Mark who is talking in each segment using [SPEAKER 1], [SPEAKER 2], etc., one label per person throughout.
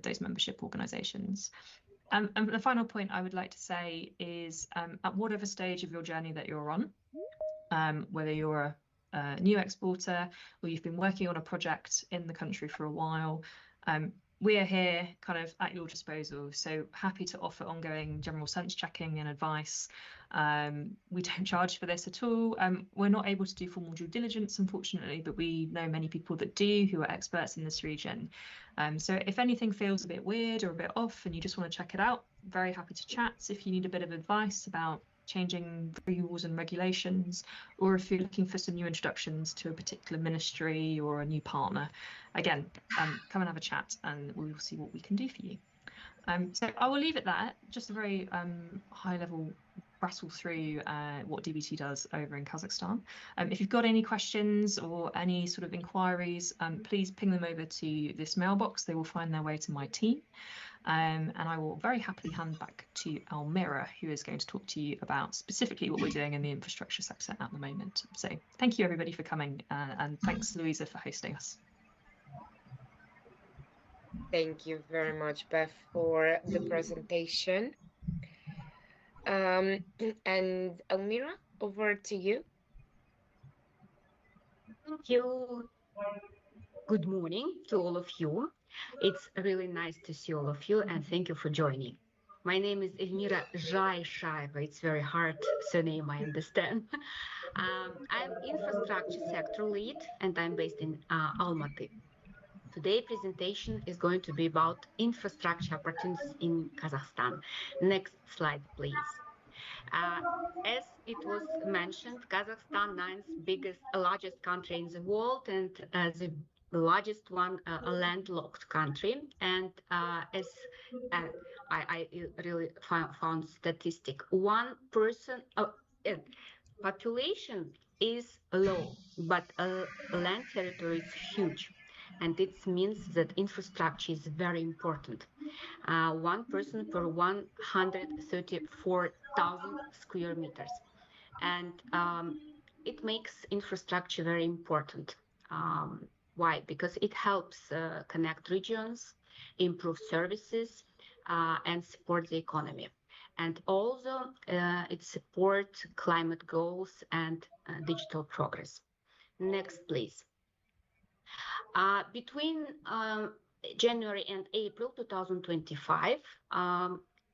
[SPEAKER 1] those membership organisations. And the final point I would like to say is at whatever stage of your journey that you're on, whether you're a new exporter or you've been working on a project in the country for a while, we are here kind of at your disposal. So happy to offer ongoing general sense checking and advice. We don't charge for this at all. We're not able to do formal due diligence, unfortunately, but we know many people that do who are experts in this region. So if anything feels a bit weird or a bit off and you just want to check it out, very happy to chat. If you need a bit of advice about changing rules and regulations, or if you're looking for some new introductions to a particular ministry or a new partner, again, come and have a chat and we will see what we can do for you. So I will leave it there, just a very high level rattle through what DBT does over in Kazakhstan. If you've got any questions or any sort of inquiries, please ping them over to this mailbox. They will find their way to my team. And I will very happily hand back to Almira, who is going to talk to you about specifically what we're doing in the infrastructure sector at the moment. So thank you everybody for coming, and thanks Louisa for hosting us.
[SPEAKER 2] Thank you very much, Beth, for the presentation. And Almira, over to you.
[SPEAKER 3] Thank you. Good morning to all of you. It's really nice to see all of you, and thank you for joining. My name is Elmira Zhaishayeva. It's very hard surname, I understand. I'm infrastructure sector lead, and I'm based in Almaty. Today's presentation is going to be about infrastructure opportunities in Kazakhstan. Next slide, please. As it was mentioned, Kazakhstan, largest country in the world, and the largest one, a landlocked country. And as I really found statistic, one person population is low, but land territory is huge. And it means that infrastructure is very important. One person per 134,000 square meters. And it makes infrastructure very important. Why? Because it helps connect regions, improve services, and support the economy. And also it supports climate goals and digital progress. Next, please. Between January and April 2025,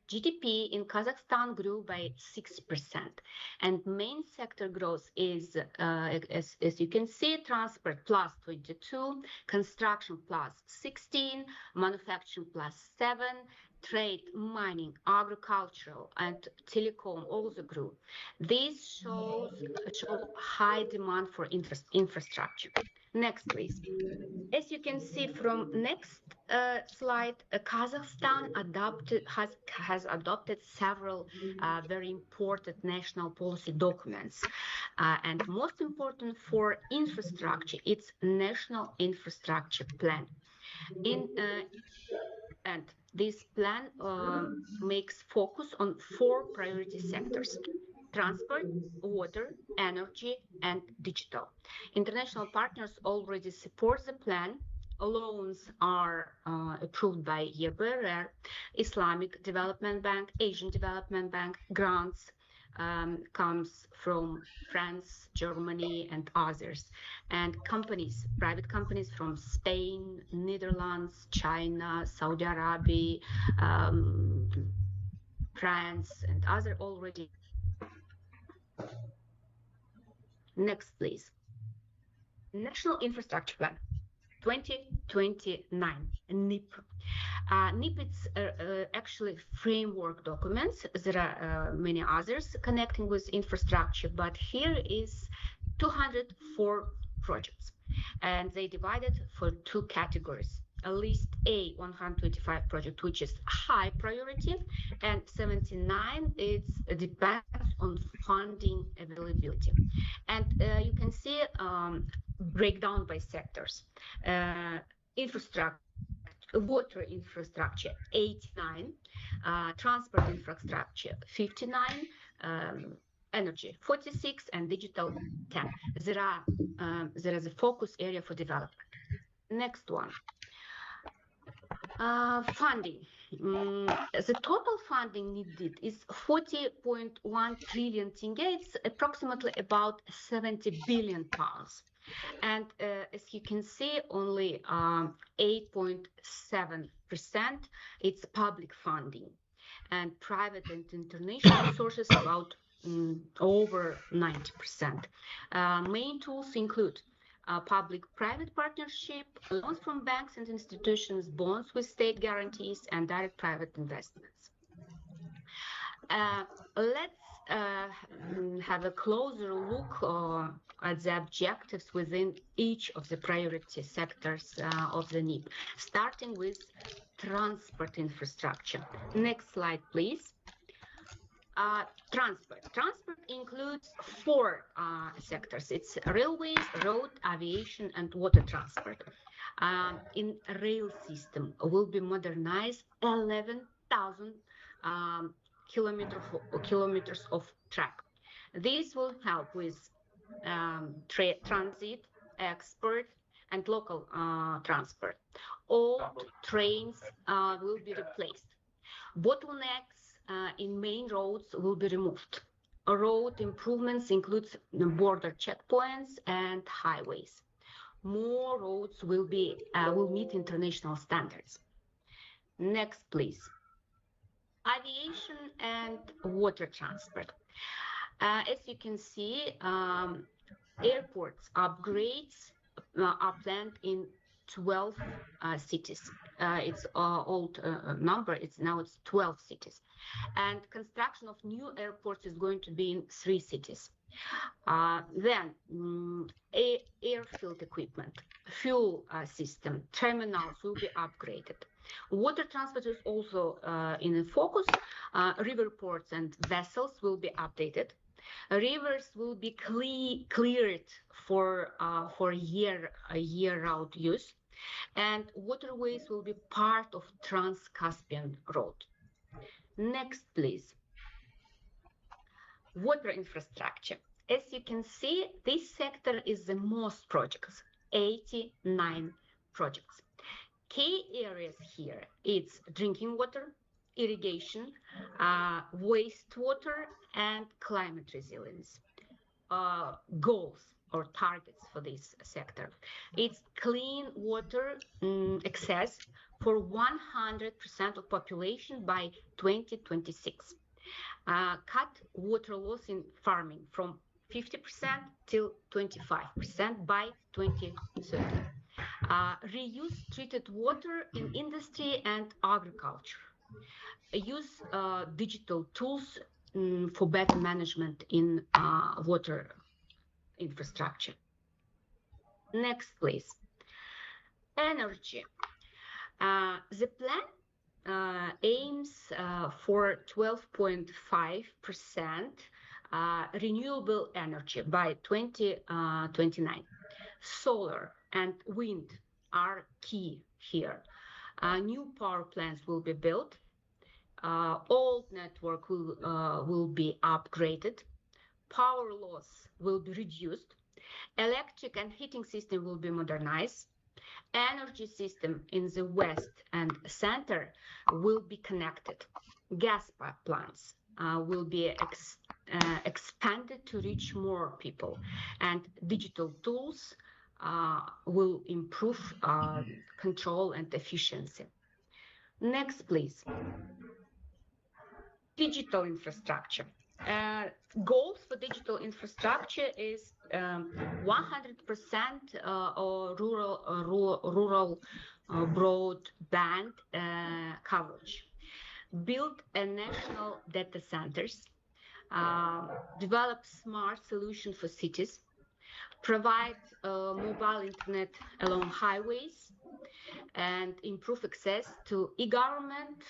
[SPEAKER 3] GDP in Kazakhstan grew by 6%, and main sector growth is, as you can see, transport plus 22, construction plus 16, manufacturing plus 7, trade, mining, agricultural, and telecom also grew. This show high demand for infrastructure. Next, please. As you can see from next slide, Kazakhstan has adopted several very important national policy documents. And most important for infrastructure, it's National Infrastructure Plan. And this plan makes focus on 4 priority sectors: transport, water, energy, and digital. International partners already support the plan. Loans are approved by EBRD, Islamic Development Bank, Asian Development Bank. Grants comes from France, Germany, and others. And companies, private companies from Spain, Netherlands, China, Saudi Arabia, France, and other already. Next, please. National Infrastructure Plan 2029, NIP. NIP is actually framework documents. There are many others connecting with infrastructure, but here is 204 projects, and they divided for 2 categories. List A, 125 project, which is high priority, and 79, it depends on funding availability. And you can see breakdown by sectors. Infrastructure, water infrastructure, 89, transport infrastructure, 59, energy, 46, and digital, 10. There is a focus area for development. Next one. Funding. The total funding needed is 40.1 trillion tenge. It's approximately about 70 billion pounds. And as you can see, only 8.7% it's public funding, and private and international sources about over 90%. Main tools include public-private partnership, loans from banks and institutions, bonds with state guarantees, and direct private investments. Let's have a closer look at the objectives within each of the priority sectors of the NIP, starting with transport infrastructure. Next slide, please. Transport. Transport includes four sectors. It's railways, road, aviation, and water transport. In rail system will be modernized 11,000 kilometers of track. This will help with transit, export, and local transport. Old trains will be replaced. Bottlenecks in main roads will be removed. Road improvements include border checkpoints and highways. More roads will meet international standards. Next, please. Aviation and water transport. As you can see, airports upgrades are planned in 12 cities. It's old number. It's 12 cities, and construction of new airports is going to be in 3 cities. Then airfield equipment, fuel system, terminals will be upgraded. Water transport is also in the focus. River ports and vessels will be updated. Rivers will be cleared for year-round use, and waterways will be part of Trans-Caspian Road. Next, please. Water infrastructure. As you can see, this sector is the most projects, 89 projects. Key areas here, it's drinking water, irrigation, wastewater, and climate resilience. Goals or targets for this sector. It's clean water access for 100% of population by 2026. Cut water loss in farming from 50% till 25% by 2030. Reuse treated water in industry and agriculture. Use digital tools for better management in water infrastructure. Next, please. Energy. The plan aims for 12.5% renewable energy by 2029. Solar and wind are key here. New power plants will be built. Old network will be upgraded. Power loss will be reduced. Electric and heating system will be modernized. Energy system in the west and center will be connected. Gas plants will be expanded to reach more people, and digital tools will improve control and efficiency. Next, please. Digital infrastructure. Goals for digital infrastructure is 100% rural broadband coverage. Build a national data centers. Develop smart solution for cities. Provide mobile internet along highways, and improve access to e-government,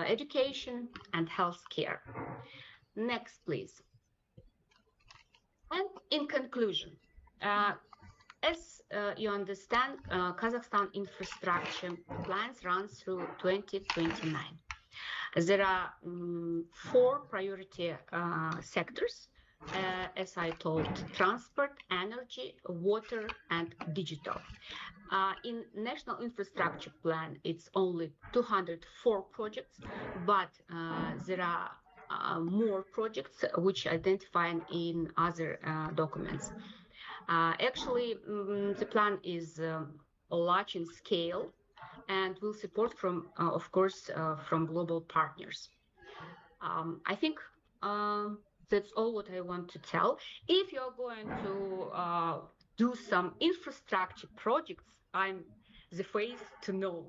[SPEAKER 3] education, and healthcare. Next, please. And in conclusion, as you understand, Kazakhstan infrastructure plans run through 2029. There are 4 priority sectors: as I told, transport, energy, water, and digital. In National Infrastructure Plan, it's only 204 projects, but there are more projects which identified in other documents. Actually, the plan is large in scale and will support from, of course, from global partners. I think that's all what I want to tell. If you're going to do some infrastructure projects, I'm the face to know.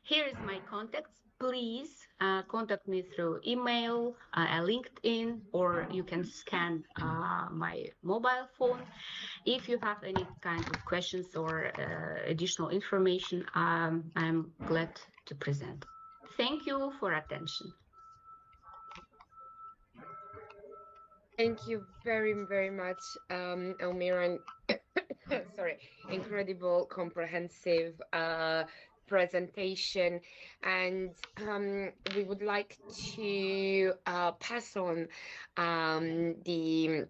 [SPEAKER 3] Here is my contacts. Please contact me through email, LinkedIn, or you can scan my mobile phone. If you have any kind of questions or additional information, I'm glad to present. Thank you for attention.
[SPEAKER 2] Thank you very, very much, Elmira. Sorry, incredible, comprehensive presentation. And we would like to pass on the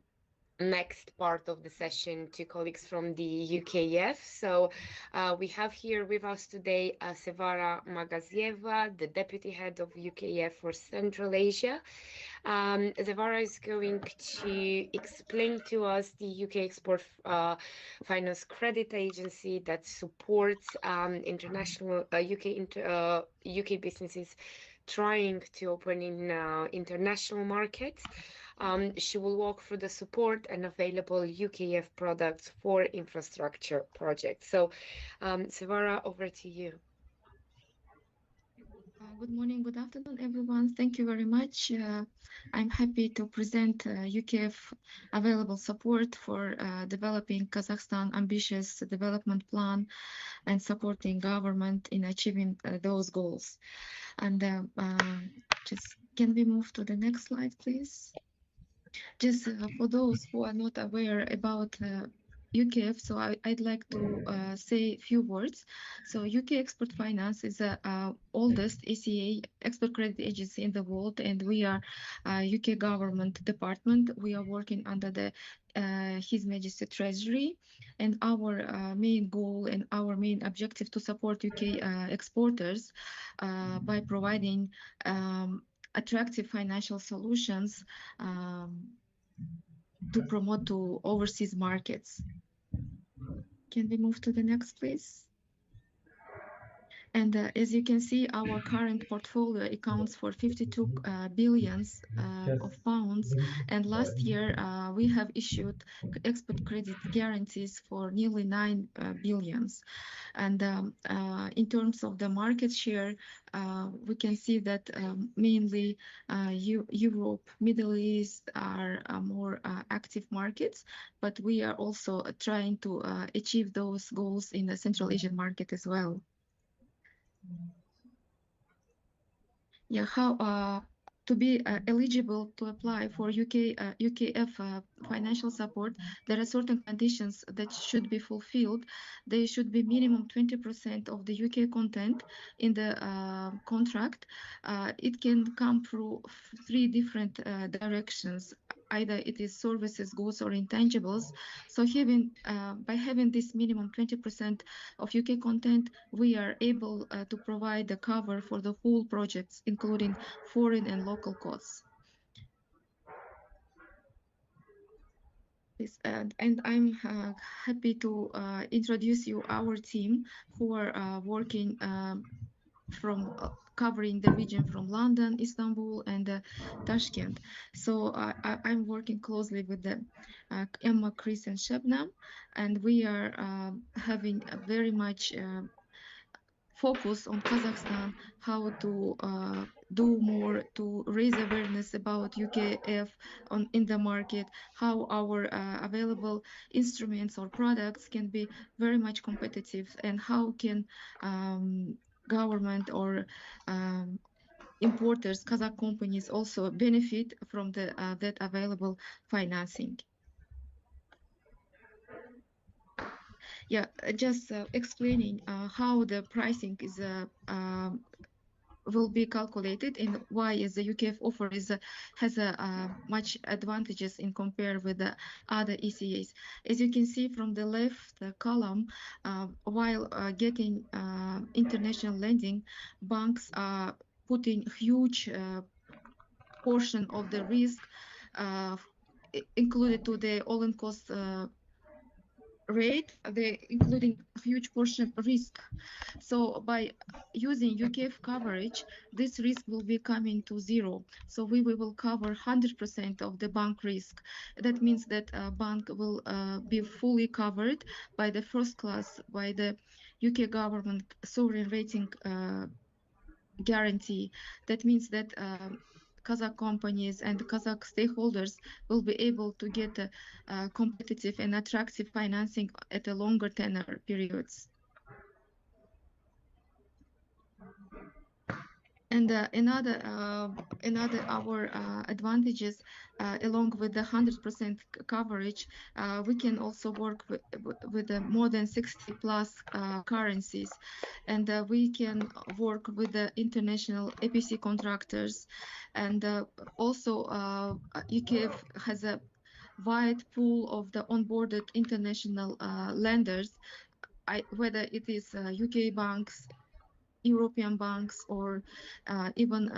[SPEAKER 2] next part of the session to colleagues from the UKEF. So we have here with us today Sevara Magazieva, the Deputy Head of UKEF for Central Asia. Sevara is going to explain to us the UK Export Finance Credit Agency that supports international UK businesses trying to open in international markets. She will walk through the support and available UKEF products for infrastructure projects. So, Sevara, over to you.
[SPEAKER 4] Good morning, good afternoon, everyone. Thank you very much. I'm happy to present UKEF available support for developing Kazakhstan ambitious development plan and supporting government in achieving those goals. And just can we move to the next slide, please? Just for those who are not aware about UKEF, so I'd like to say a few words. So UK Export Finance is the oldest ECA export credit agency in the world, and we are UK government department. We are working under the His Majesty Treasury, and our main goal and our main objective to support UK exporters by providing attractive financial solutions to promote to overseas markets. Can we move to the next, please? And as you can see, our current portfolio accounts for 52 billions of pounds. And last year, we have issued export credit guarantees for nearly 9 billions. And in terms of the market share, we can see that mainly Europe, Middle East are more active markets, but we are also trying to achieve those goals in the Central Asian market as well. Yeah, how to be eligible to apply for UKEF financial support, there are certain conditions that should be fulfilled. They should be minimum 20% of the UK content in the contract. It can come through 3 different directions. Either it is services, goods, or intangibles. So by having this minimum 20% of UK content, we are able to provide the cover for the whole projects, including foreign and local costs. And I'm happy to introduce you our team who are working from covering the region from London, Istanbul, and Tashkent. So I'm working closely with the Emma, Chris, and Shabnam, and we are having a very much focus on Kazakhstan, how to do more to raise awareness about UKEF in the market, how our available instruments or products can be very much competitive, and how can government or importers, Kazakh companies also benefit from the that available financing. Yeah, just explaining how the pricing is will be calculated, and why is the UKEF offer has much advantages in compare with the other ECAs. As you can see from the left column, while getting international lending, banks are putting huge portion of the risk included to the all-in cost rate, including a huge portion of risk. So by using UKEF coverage, this risk will be coming to zero. So we will cover 100% of the bank risk. That means that a bank will be fully covered by the first class, by the UK government sovereign rating guarantee. That means that Kazakh companies and Kazakh stakeholders will be able to get competitive and attractive financing at a longer tenor periods. And another our advantages, along with the 100% coverage, we can also work with more than 60 plus currencies, and we can work with the international EPC contractors, and also UKEF has a wide pool of the onboarded international lenders, whether it is UK banks, European banks, or even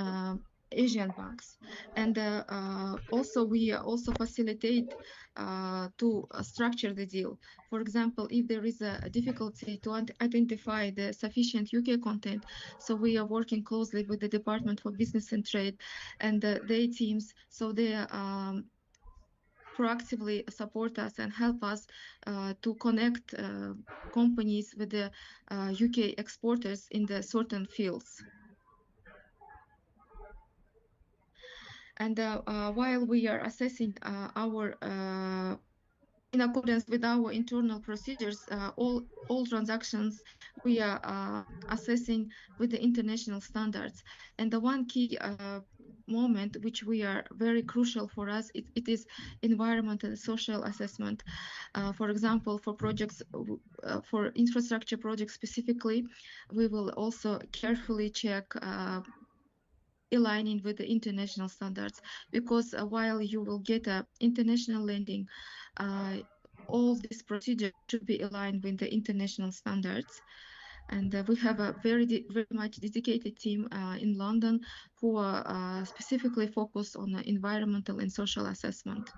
[SPEAKER 4] Asian banks. And also we also facilitate to structure the deal. For example, if there is a difficulty to identify the sufficient UK content, so we are working closely with the Department for Business and Trade and their teams, so they proactively support us and help us to connect companies with the UK exporters in the certain fields. And while we are assessing our in accordance with our internal procedures, all transactions we are assessing with the international standards. And the one key moment which we are very crucial for us, it is environmental and social assessment. For example, for projects, for infrastructure projects specifically, we will also carefully check aligning with the international standards, because while you will get international lending, all these procedures should be aligned with the international standards. And we have a very much dedicated team in London who are specifically focused on environmental and social assessment.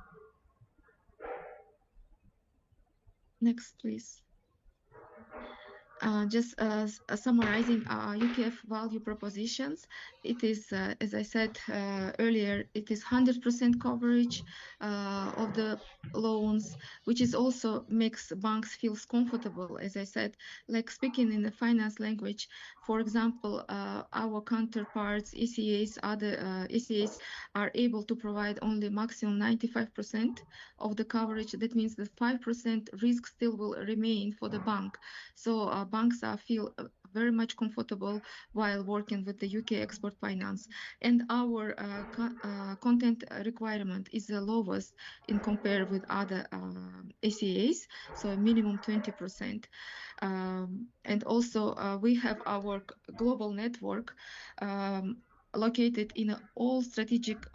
[SPEAKER 4] Next, please. Just summarizing UKEF value propositions, it is, as I said earlier, it is 100% coverage of the loans, which is also makes banks feel comfortable, as I said, like speaking in the finance language. For example, our counterparts, ECAs, other ECAs are able to provide only maximum 95% of the coverage. That means that 5% risk still will remain for the bank. So banks feel very much comfortable while working with the UK export finance. And our content requirement is the lowest in compare with other ACAs, so a minimum 20%. And also we have our global network located in all strategic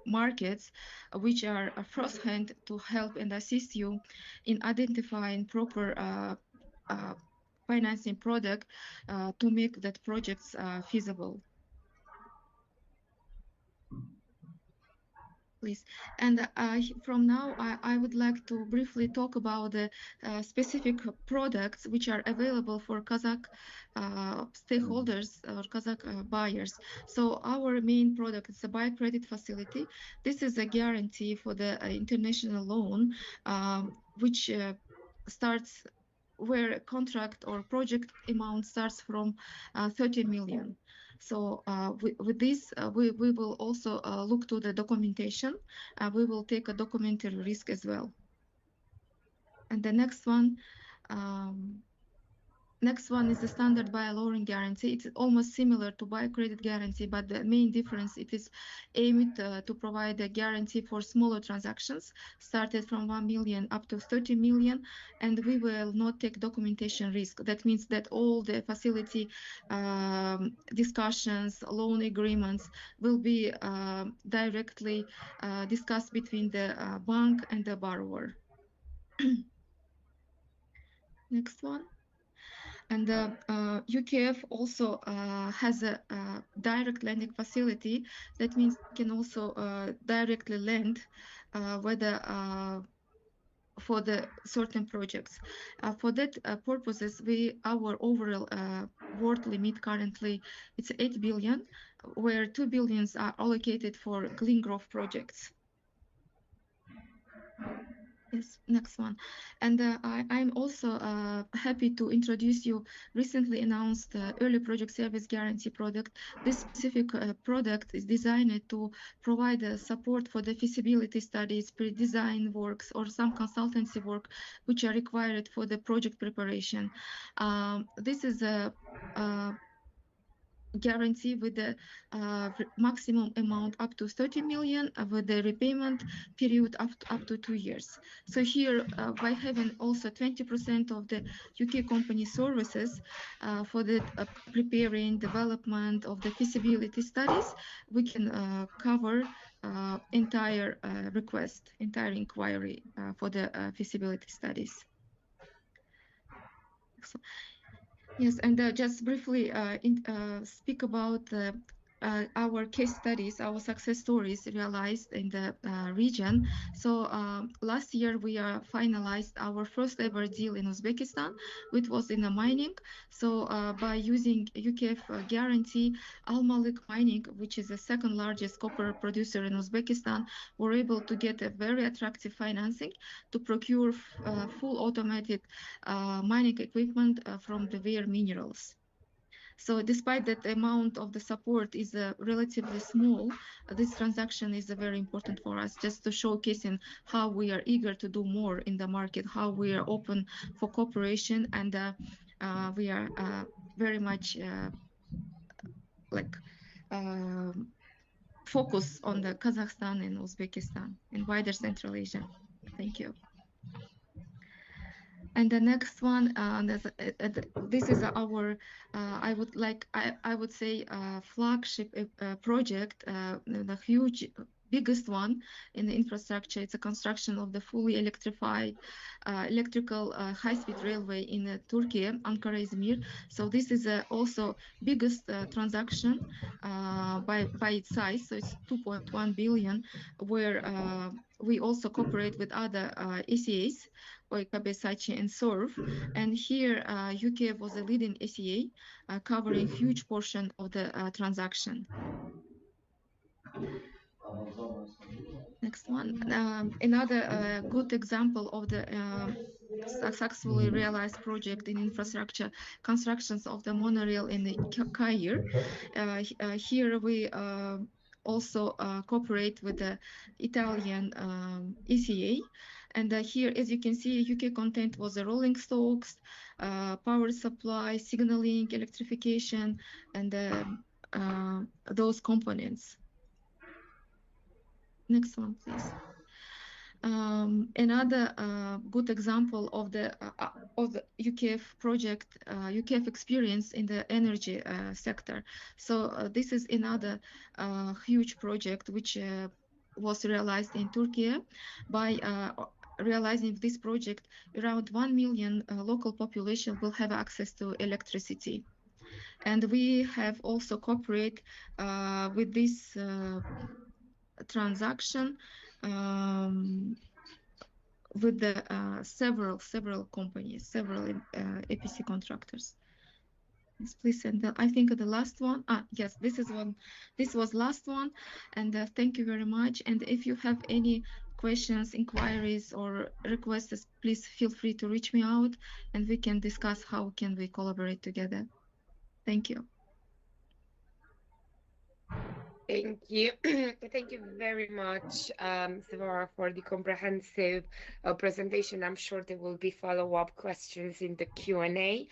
[SPEAKER 4] markets, which are firsthand to help and assist you in identifying proper financing product to make that projects feasible. Please. And from now, I would like to briefly talk about the specific products which are available for Kazakh stakeholders or Kazakh buyers. So our main product is a buy credit facility. This is a guarantee for the international loan, which starts where a contract or project amount starts from 30 million. So with this, we will also look to the documentation. We will take a documentary risk as well. And the next one, Next one is the standard buy loan guarantee. It's almost similar to buy credit guarantee, but the main difference, it is aimed to provide a guarantee for smaller transactions, started from 1 million up to 30 million, and we will not take documentation risk. That means that all the facility discussions, loan agreements will be directly discussed between the bank and the borrower. Next one. And the UKEF also has a direct lending facility. That means you can also directly lend whether for the certain projects. For that purposes, our overall world limit currently it's 8 billion, where 2 billions are allocated for green growth projects. Yes, next one. And I'm also happy to introduce you recently announced early project service guarantee product. This specific product is designed to provide support for the feasibility studies, pre-design works, or some consultancy work which are required for the project preparation. This is a guarantee with the maximum amount up to 30 million with the repayment period up to 2 years. So here by having also 20% of the UK company services for the preparing development of the feasibility studies, we can cover entire request, entire inquiry for the feasibility studies. So, yes, and just briefly speak about our case studies, our success stories realized in the region. So last year we finalized our first ever deal in Uzbekistan, which was in the mining. So by using UKEF guarantee, Al Malik Mining, which is the second largest copper producer in Uzbekistan, were able to get a very attractive financing to procure full automated mining equipment from the rare minerals. So despite that the amount of the support is relatively small, this transaction is very important for us, just to showcasing how we are eager to do more in the market, how we are open for cooperation, and we are very much focus on the Kazakhstan and Uzbekistan and wider Central Asia. Thank you. And the next one, this is our, I would say, flagship project, the huge, biggest one in the infrastructure. It's a construction of the fully electrified electrical high-speed railway in Turkey, Ankara-Izmir. So this is also biggest transaction by its size. So it's 2.1 billion, where we also cooperate with other ACAs, OIKB, SACI, and SORV. And here, UKEF was a leading ACA, covering huge portion of the transaction. Next one. Another good example of the successfully realized project in infrastructure, constructions of the monorail in the Cairo. Here we also cooperate with the Italian ECA. And here, as you can see, UK content was the rolling stocks, power supply, signaling, electrification, and those components. Next one, please. Another good example of the UKEF project, UKEF experience in the energy sector. So this is another huge project which was realized in Turkey. By realizing this project, around 1 million local population will have access to electricity. And we have also cooperate with this transaction with the several companies, several EPC contractors. Yes, please. And I think the last one, yes, this was last one. And thank you very much. And if you have any questions, inquiries, or requests, please feel free to reach me out, and we can discuss how can we collaborate together. Thank you.
[SPEAKER 2] Thank you. Thank you very much, Sevara, for the comprehensive presentation. I'm sure there will be follow-up questions in the Q&A.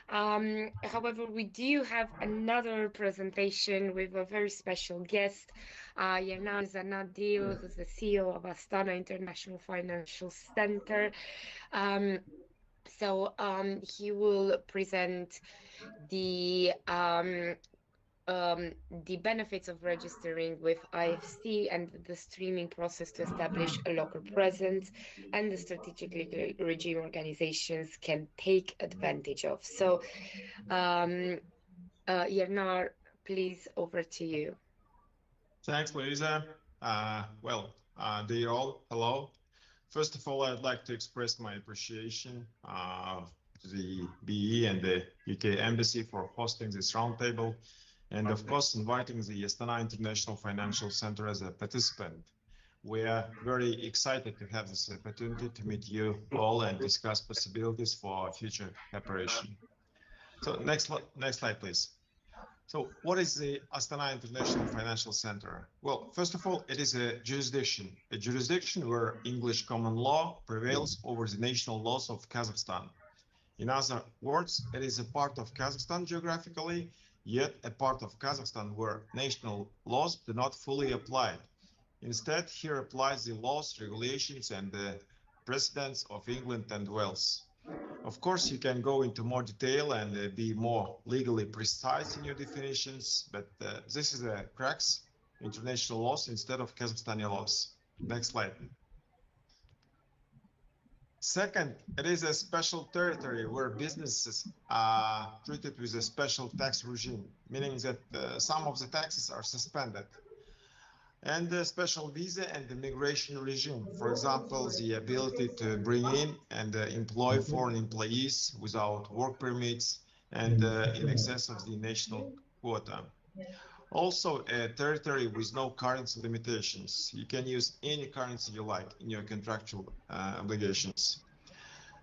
[SPEAKER 2] However, we do have another presentation with a very special guest, Yernar Zanadil, who's the CEO of Astana International Financial Center. He will present the benefits of registering with AIFC and the streaming process to establish a local presence and the strategic legal regime organizations can take advantage of. So, Yernar, please, over to you.
[SPEAKER 5] Thanks, Louisa. Dear all, hello. First of all, I'd like to express my appreciation to the BE and the UK Embassy for hosting this roundtable, and of course, inviting the Astana International Financial Center as a participant. We are very excited to have this opportunity to meet you all and discuss possibilities for our future cooperation. So next slide, please. So what is the Astana International Financial Center? Well, first of all, it is a jurisdiction where English common law prevails over the national laws of Kazakhstan. In other words, it is a part of Kazakhstan geographically, yet a part of Kazakhstan where national laws do not fully apply. Instead, here applies the laws, regulations, and the precedents of England and Wales. Of course, you can go into more detail and be more legally precise in your definitions, but this is a crux, international laws instead of Kazakhstani laws. Next slide. Second, it is a special territory where businesses are treated with a special tax regime, meaning that some of the taxes are suspended. And the special visa and immigration regime, for example, the ability to bring in and employ foreign employees without work permits and in excess of the national quota. Also, a territory with no currency limitations. You can use any currency you like in your contractual obligations.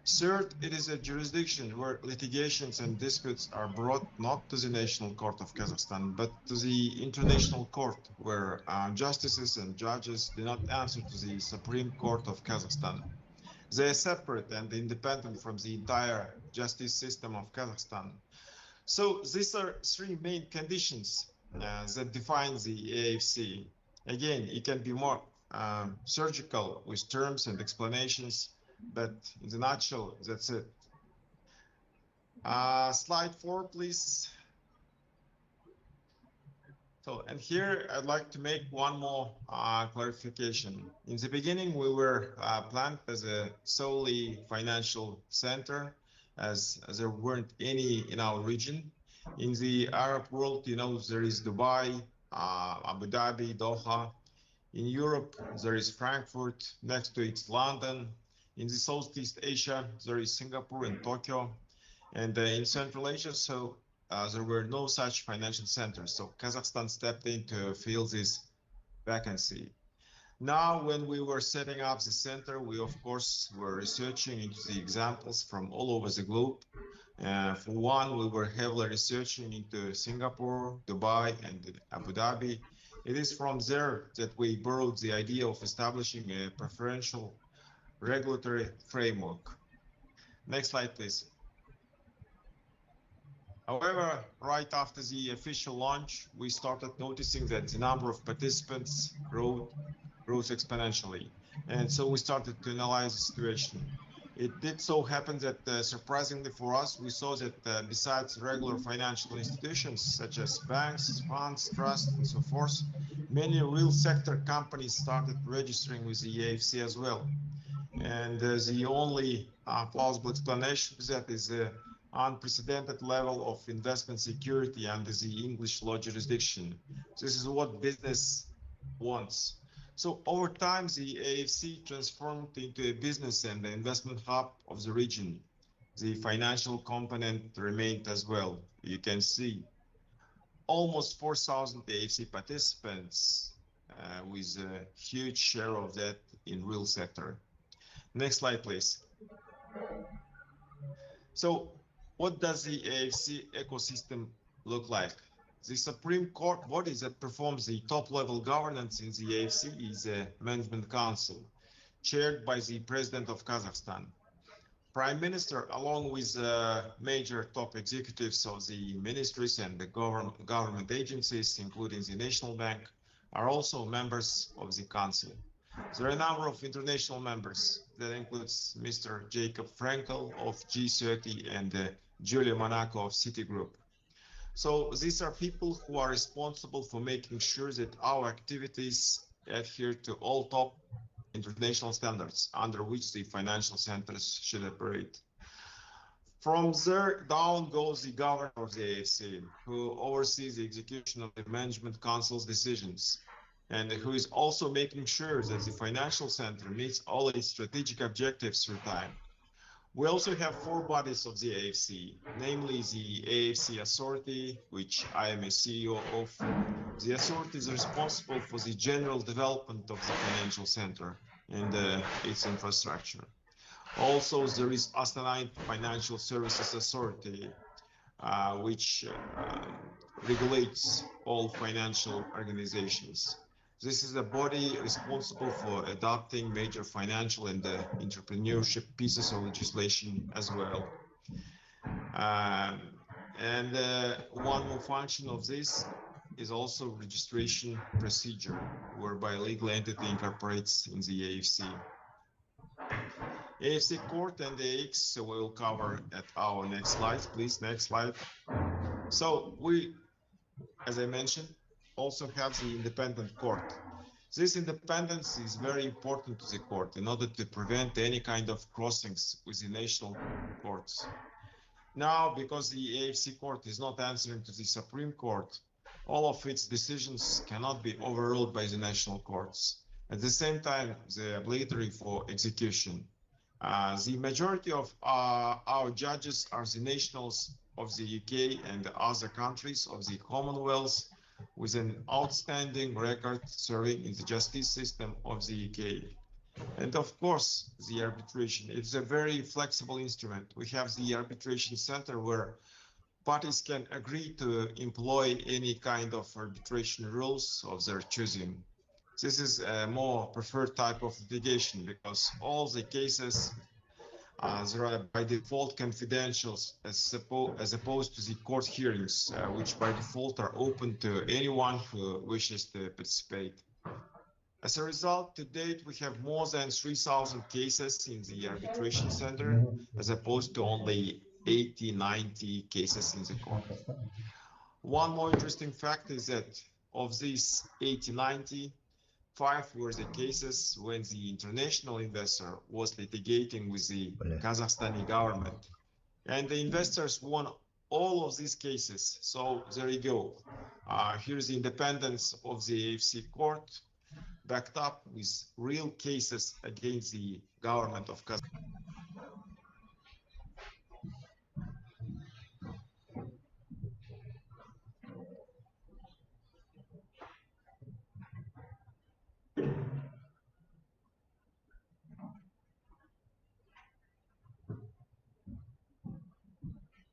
[SPEAKER 5] Third, it is a jurisdiction where litigations and disputes are brought not to the National Court of Kazakhstan, but to the International Court, where justices and judges do not answer to the Supreme Court of Kazakhstan. They are separate and independent from the entire justice system of Kazakhstan. So these are three main conditions that define the AIFC. Again, it can be more surgical with terms and explanations, but in the nutshell, that's it. Slide 4, please. So, and here I'd like to make one more clarification. In the beginning, we were planned as a solely financial center, as there weren't any in our region. In the Arab world, you know, there is Dubai, Abu Dhabi, Doha. In Europe, there is Frankfurt, next to it's London. In the Southeast Asia, there is Singapore and Tokyo. And in Central Asia, so there were no such financial centers. So Kazakhstan stepped in to fill this vacancy. Now, when we were setting up the center, we of course were researching into the examples from all over the globe. For one, we were heavily researching into Singapore, Dubai, and Abu Dhabi. It is from there that we borrowed the idea of establishing a preferential regulatory framework. Next slide, please. However, right after the official launch, we started noticing that the number of participants grows exponentially. And so we started to analyze the situation. It did so happen that surprisingly for us, we saw that besides regular financial institutions such as banks, funds, trusts, and so forth, many real sector companies started registering with the AIFC as well. And the only plausible explanation of that is the unprecedented level of investment security under the English law jurisdiction. This is what business wants. So over time, the AIFC transformed into a business and the investment hub of the region. The financial component remained as well. You can see almost 4,000 AIFC participants with a huge share of that in real sector. Next slide, please. So what does the AIFC ecosystem look like? The Supreme Court body that performs the top-level governance in the AIFC is a Management Council, chaired by the President of Kazakhstan. Prime Minister, along with major top executives of the ministries and the government agencies, including the National Bank, are also members of the Council. There are a number of international members. That includes Mr. Jacob Frankel of G30 and Julia Monaco of Citigroup. So these are people who are responsible for making sure that our activities adhere to all top international standards under which the financial centers should operate. From there down goes the governor of the AIFC, who oversees the execution of the Management Council's decisions, and who is also making sure that the financial center meets all its strategic objectives through time. We also have four bodies of the AIFC, namely the AIFC Authority, which I am a CEO of. The authority is responsible for the general development of the financial center and its infrastructure. Also, there is Astana Financial Services Authority, which regulates all financial organizations. This is a body responsible for adopting major financial and entrepreneurship pieces of legislation as well. One more function of this is also registration procedure, whereby a legal entity incorporates in the AIFC. AIFC Court and the AX we will cover at our next slide. Please, next slide. So we, as I mentioned, also have the independent court. This independence is very important to the court in order to prevent any kind of crossings with the national courts. Now, because the AIFC court is not answering to the Supreme Court, all of its decisions cannot be overruled by the national courts. At the same time, they're obligatory for execution. The majority of our judges are the nationals of the UK and the other countries of the Commonwealth, with an outstanding record serving in the justice system of the UK. And of course, the arbitration is a very flexible instrument. We have the arbitration center where parties can agree to employ any kind of arbitration rules of their choosing. This is a more preferred type of litigation because all the cases there are by default confidential as opposed to the court hearings, which by default are open to anyone who wishes to participate. As a result, to date, we have more than 3,000 cases in the arbitration center, as opposed to only 80, 90 cases in the court. One more interesting fact is that of these 80, 90, 5 were the cases when the international investor was litigating with the Kazakhstani government. And the investors won all of these cases. So there you go. Here's the independence of the AIFC court, backed up with real cases against the government of Kazakhstan.